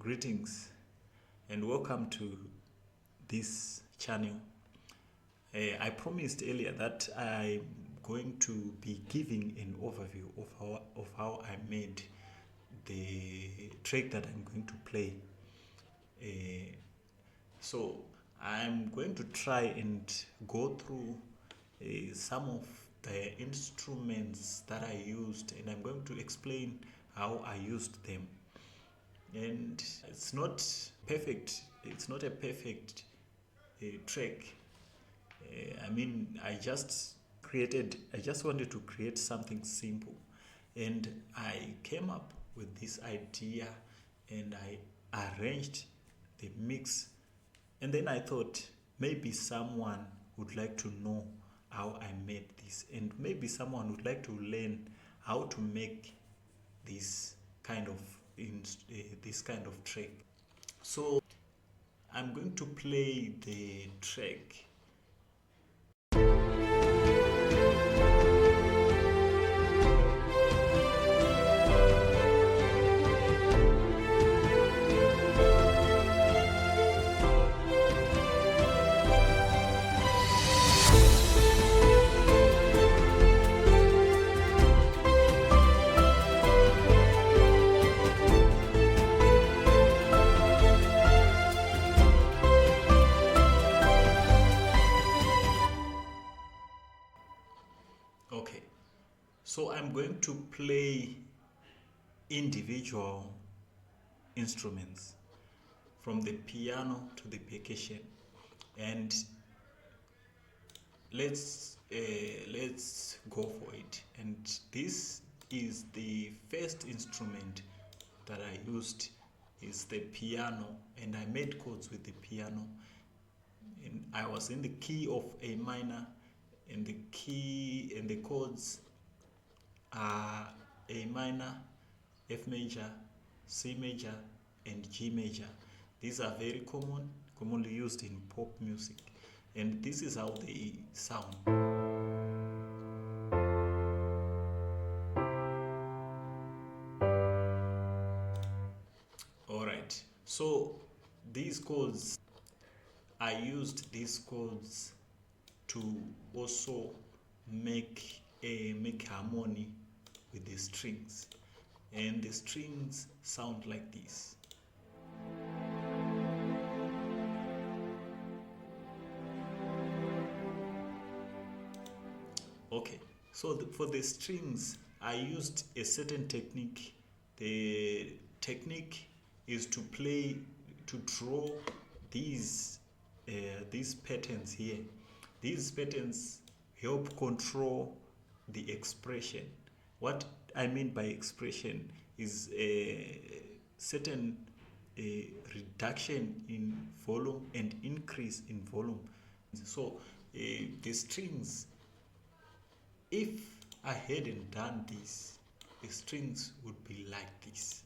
Greetings and welcome to this channel. I promised earlier that I'm going to be giving an overview of how I made the track that I'm going to play. So I'm going to try and go through some of the instruments that I used, and I'm going to explain how I used them. And it's not perfect. It's not a perfect track. I just wanted to create something simple, and I came up with this idea, and I arranged the mix, and then I thought maybe someone would like to know how I made this, and maybe someone would like to learn how to make this kind of track. So I'm going to play the track. Okay, so I'm going to play individual instruments from the piano to the percussion, and let's go for it. And this is the first instrument that I used, is the piano, and I made chords with the piano, and I was in the key of A minor, and the chords are A minor, F major, C major, and G major. These are very commonly used in pop music, and this is how they sound. Alright, so these chords, I used these chords to also make harmony with the strings, and the strings sound like this. Okay, so for the strings I used a certain technique. The technique is to draw these patterns here. These patterns help control the expression. What I mean by expression is a certain reduction in volume and increase in volume. So the strings, if I hadn't done this, the strings would be like this.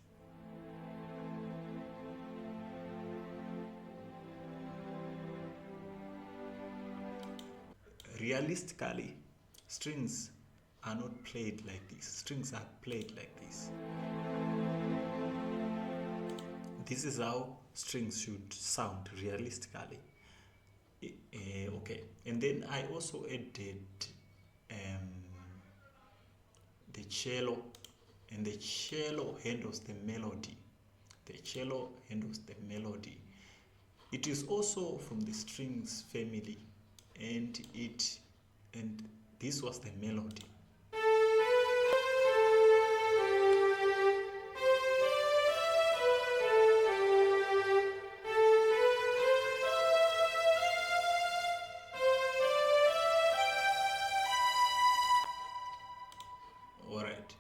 Realistically, strings are not played like this. Strings are played like this. This is how strings should sound realistically. Okay, and then I also added the cello, and the cello handles the melody. The cello handles the melody. It is also from the strings family, and this was the melody. Alright,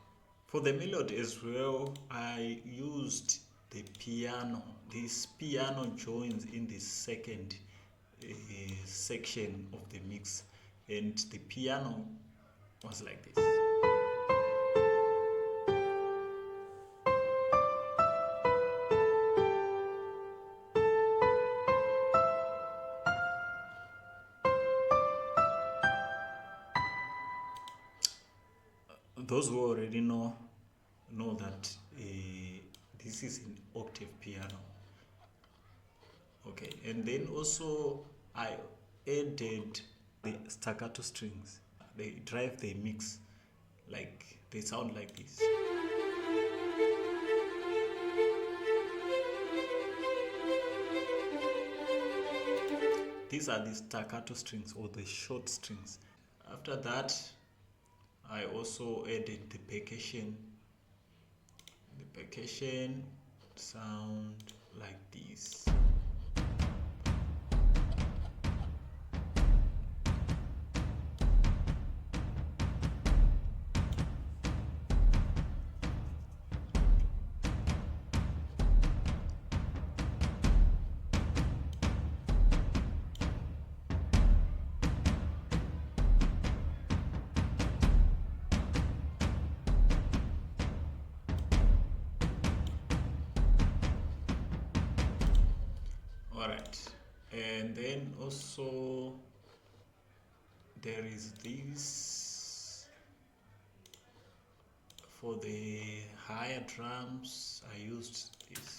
for the melody as well, I used the piano. This piano joins in the second section of the mix, and the piano was like this. Those who already know that This is an octave piano. Okay, and then also I added the staccato strings. They drive the mix, like they sound like this. These are the staccato strings or the short strings. After that, I also added the percussion. The percussion sound like this. All right, and then also there is this for the higher drums. I used this.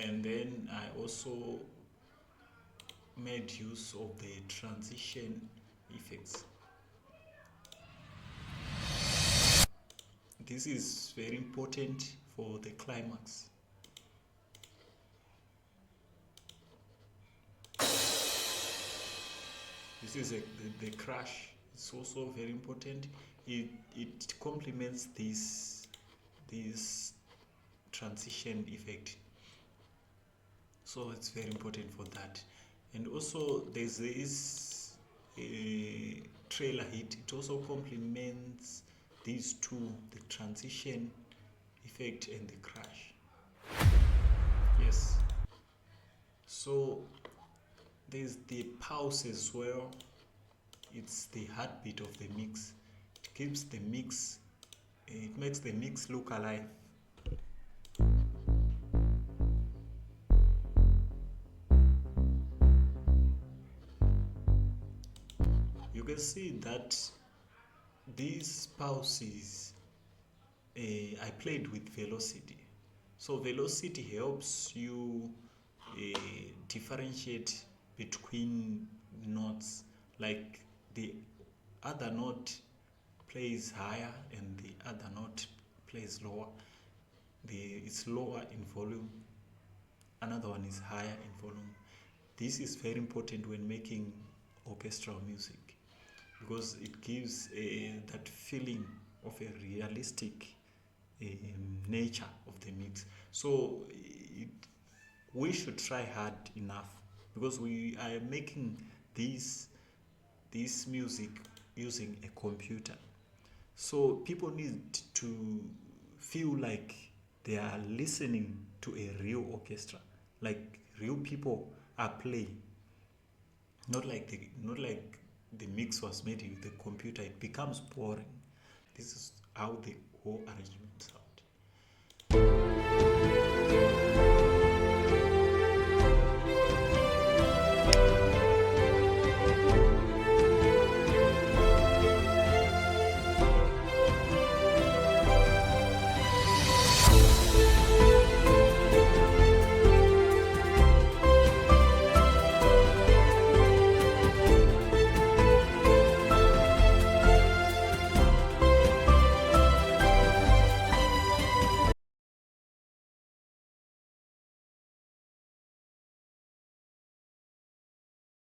And then I also made use of the transition effects. This is very important for the climax. This is the crash. It's also very important. It complements this transition effect. So it's very important for that. And also there's this trailer hit. It also complements these two, the transition effect and the crash. Yes. So there's the pause as well. It's the heartbeat of the mix. It keeps the mix, it makes the mix look alive. You can see that these pauses I played with velocity. So velocity helps you differentiate between notes. Like the other note plays higher and the other note plays lower. It's lower in volume, another one is higher in volume. This is very important when making orchestral music because it gives that feeling of a realistic nature of the mix. So we should try hard enough because we are making this music using a computer. So people need to feel like they are listening to a real orchestra, like real people are playing, not like the mix was made with the computer. It becomes boring. This is how the whole arrangement sounds.